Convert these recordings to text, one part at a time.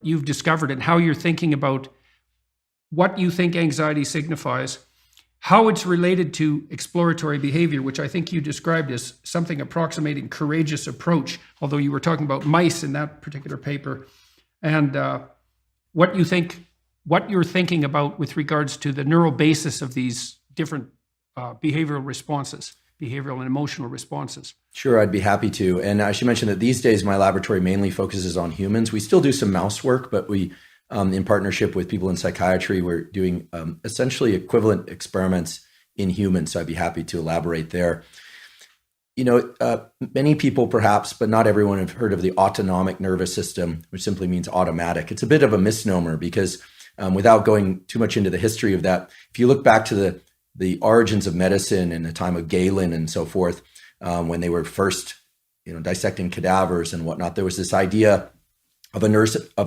you've discovered and how you're thinking about what you think anxiety signifies, how it's related to exploratory behavior, which I think you described as something approximating courageous approach, although you were talking about mice in that particular paper, and what you're thinking about with regards to the neural basis of these different behavioral responses, behavioral and emotional responses. Sure, I'd be happy to. And I should mention that these days my laboratory mainly focuses on humans. We still do some mouse work, but we, in partnership with people in psychiatry, we're doing essentially equivalent experiments in humans. So I'd be happy to elaborate there. Many people perhaps, but not everyone, have heard of the autonomic nervous system, which simply means automatic. It's a bit of a misnomer because without going too much into the history of that, if you look back to the origins of medicine in the time of Galen and so forth, when they were first, dissecting cadavers and whatnot, there was this idea of a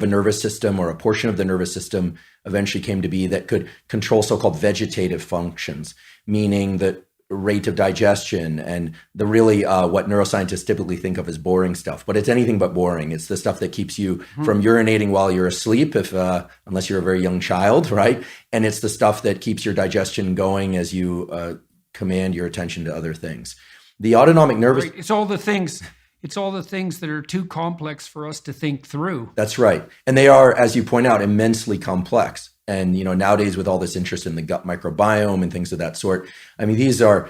nervous system, or a portion of the nervous system eventually came to be, that could control so-called vegetative functions, meaning the rate of digestion and the really what neuroscientists typically think of as boring stuff. But it's anything but boring. It's the stuff that keeps you from urinating while you're asleep, unless you're a very young child, right? And it's the stuff that keeps your digestion going as you command your attention to other things. The autonomic nervous... Right. It's all the things that are too complex for us to think through. That's right. And they are, as you point out, immensely complex. And, nowadays with all this interest in the gut microbiome and things of that sort, I mean, these are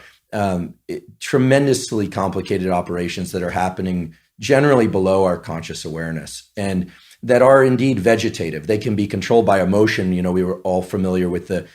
tremendously complicated operations that are happening generally below our conscious awareness, and that are indeed vegetative. They can be controlled by emotion. We were all familiar with the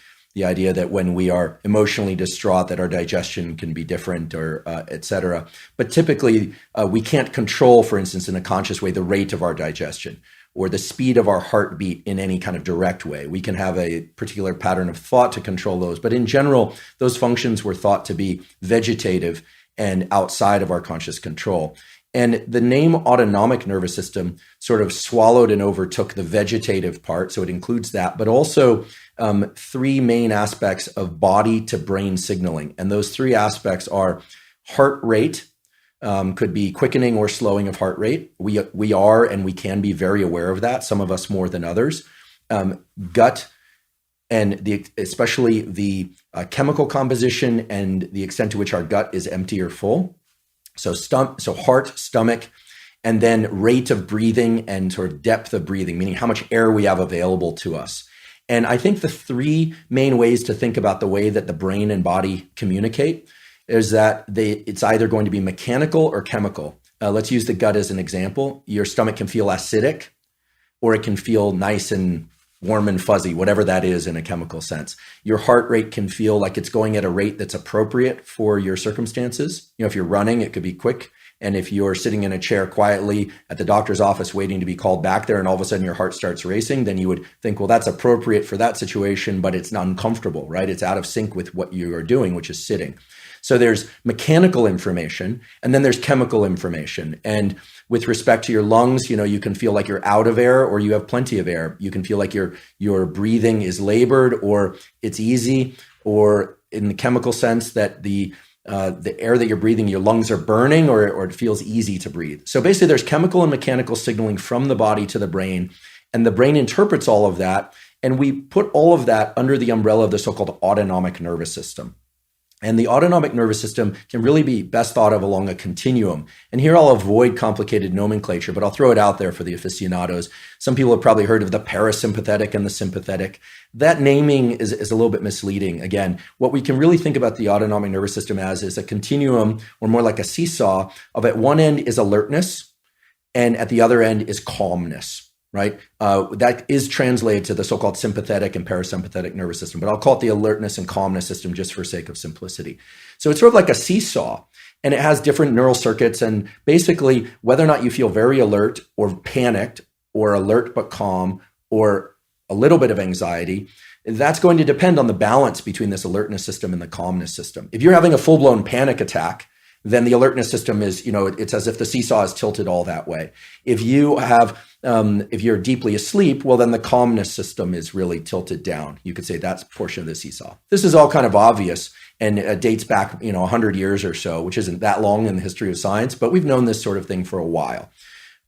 idea that when we are emotionally distraught, that our digestion can be different, or et cetera. But typically, we can't control, for instance, in a conscious way, the rate of our digestion or the speed of our heartbeat in any kind of direct way. We can have a particular pattern of thought to control those. But in general, those functions were thought to be vegetative and outside of our conscious control. And the name autonomic nervous system sort of swallowed and overtook the vegetative part. So it includes that, but also three main aspects of body to brain signaling. And those three aspects are heart rate, could be quickening or slowing of heart rate. We are, and we can be very aware of that, some of us more than others. Gut, and especially the chemical composition and the extent to which our gut is empty or full. So heart, stomach, and then rate of breathing and sort of depth of breathing, meaning how much air we have available to us. And I think the three main ways to think about the way that the brain and body communicate is that it's either going to be mechanical or chemical. Let's use the gut as an example. Your stomach can feel acidic, or it can feel nice and warm and fuzzy, whatever that is in a chemical sense. Your heart rate can feel like it's going at a rate that's appropriate for your circumstances. If you're running, it could be quick. And if you're sitting in a chair quietly at the doctor's office waiting to be called back there, and all of a sudden your heart starts racing, then you would think, well, that's appropriate for that situation, but it's not uncomfortable, right? It's out of sync with what you are doing, which is sitting. So there's mechanical information, and then there's chemical information. And with respect to your lungs, you can feel like you're out of air or you have plenty of air. You can feel like your breathing is labored or it's easy, or in the chemical sense that the air that you're breathing, your lungs are burning, or it feels easy to breathe. So basically there's chemical and mechanical signaling from the body to the brain, and the brain interprets all of that. And we put all of that under the umbrella of the so-called autonomic nervous system. And the autonomic nervous system can really be best thought of along a continuum. And here I'll avoid complicated nomenclature, but I'll throw it out there for the aficionados. Some people have probably heard of the parasympathetic and the sympathetic. That naming is a little bit misleading. Again, what we can really think about the autonomic nervous system as is a continuum, or more like a seesaw, of at one end is alertness, and at the other end is calmness. Right? That is translated to the so-called sympathetic and parasympathetic nervous system, but I'll call it the alertness and calmness system just for sake of simplicity. So it's sort of like a seesaw, and it has different neural circuits, and basically whether or not you feel very alert or panicked, or alert but calm, or a little bit of anxiety, that's going to depend on the balance between this alertness system and the calmness system. If you're having a full-blown panic attack, then the alertness system is, it's as if the seesaw is tilted all that way. If you're deeply asleep, well, then the calmness system is really tilted down. You could say that's a portion of the seesaw. This is all kind of obvious, and it dates back, 100 years or so, which isn't that long in the history of science, but we've known this sort of thing for a while.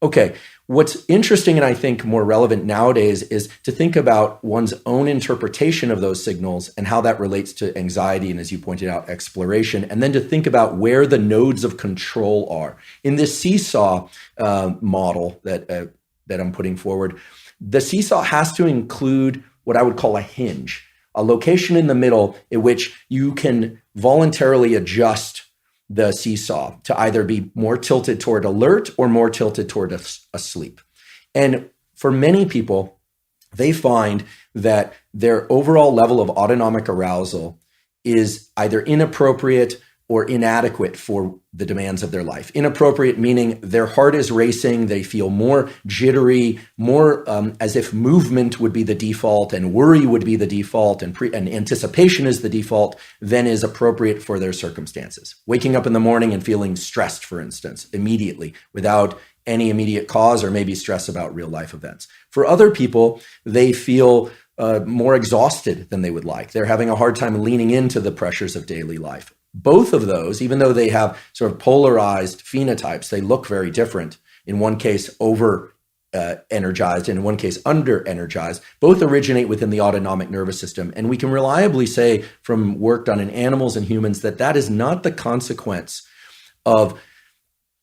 Okay, What's interesting and I think more relevant nowadays is to think about one's own interpretation of those signals and how that relates to anxiety and, as you pointed out, exploration, and then to think about where the nodes of control are. In this seesaw model that I'm putting forward, the seesaw has to include what I would call a hinge, a location in the middle in which you can voluntarily adjust the seesaw to either be more tilted toward alert or more tilted toward asleep. And for many people, they find that their overall level of autonomic arousal is either inappropriate or inadequate for the demands of their life. Inappropriate meaning their heart is racing, they feel more jittery, more as if movement would be the default and worry would be the default and anticipation is the default than is appropriate for their circumstances. Waking up in the morning and feeling stressed, for instance, immediately without any immediate cause or maybe stress about real life events. For other people, they feel more exhausted than they would like. They're having a hard time leaning into the pressures of daily life. Both of those, even though they have sort of polarized phenotypes, they look very different. In one case, over energized, and in one case, under energized. Both originate within the autonomic nervous system. And we can reliably say from work done in animals and humans that that is not the consequence of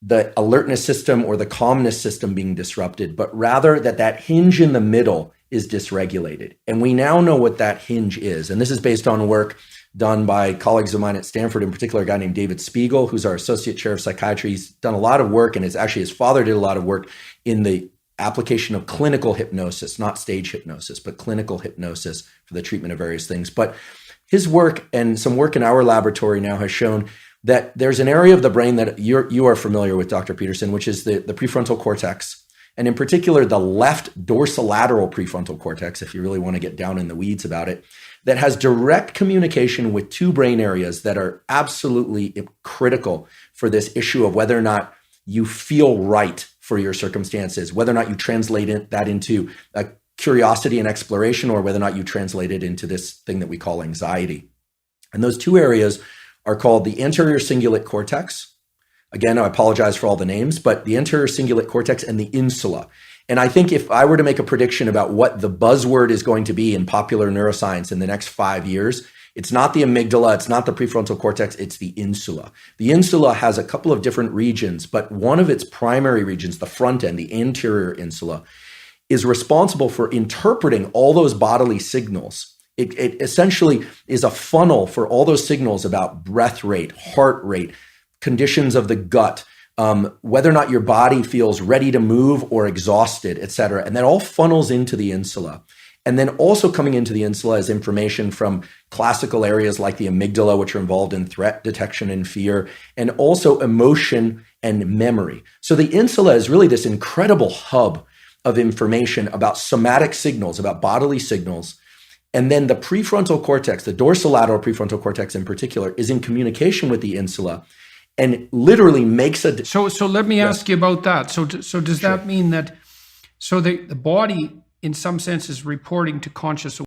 the alertness system or the calmness system being disrupted, but rather that hinge in the middle is dysregulated. And we now know what that hinge is. And this is based on work done by colleagues of mine at Stanford, in particular a guy named David Spiegel, who's our associate chair of psychiatry. He's done a lot of work, and it's actually his father did a lot of work in the application of clinical hypnosis, not stage hypnosis, but clinical hypnosis for the treatment of various things. But his work and some work in our laboratory now has shown that there's an area of the brain that you are familiar with, Dr. Peterson, which is the prefrontal cortex, and in particular, the left dorsolateral prefrontal cortex, if you really want to get down in the weeds about it, that has direct communication with two brain areas that are absolutely critical for this issue of whether or not you feel right for your circumstances, whether or not you translate that into a curiosity and exploration, or whether or not you translate it into this thing that we call anxiety. And those two areas are called the anterior cingulate cortex. Again, I apologize for all the names, but the anterior cingulate cortex and the insula. And I think if I were to make a prediction about what the buzzword is going to be in popular neuroscience in the next 5 years, it's not the amygdala, it's not the prefrontal cortex, it's the insula. The insula has a couple of different regions, but one of its primary regions, the front end, the anterior insula, is responsible for interpreting all those bodily signals. It essentially is a funnel for all those signals about breath rate, heart rate, conditions of the gut, whether or not your body feels ready to move or exhausted, et cetera. And that all funnels into the insula. And then also coming into the insula is information from classical areas like the amygdala, which are involved in threat detection and fear, and also emotion and memory. So the insula is really this incredible hub of information about somatic signals, about bodily signals. And then the prefrontal cortex, the dorsolateral prefrontal cortex in particular, is in communication with the insula and literally makes a... So let me ask you about that. So does that mean that, the body in some sense is reporting to conscious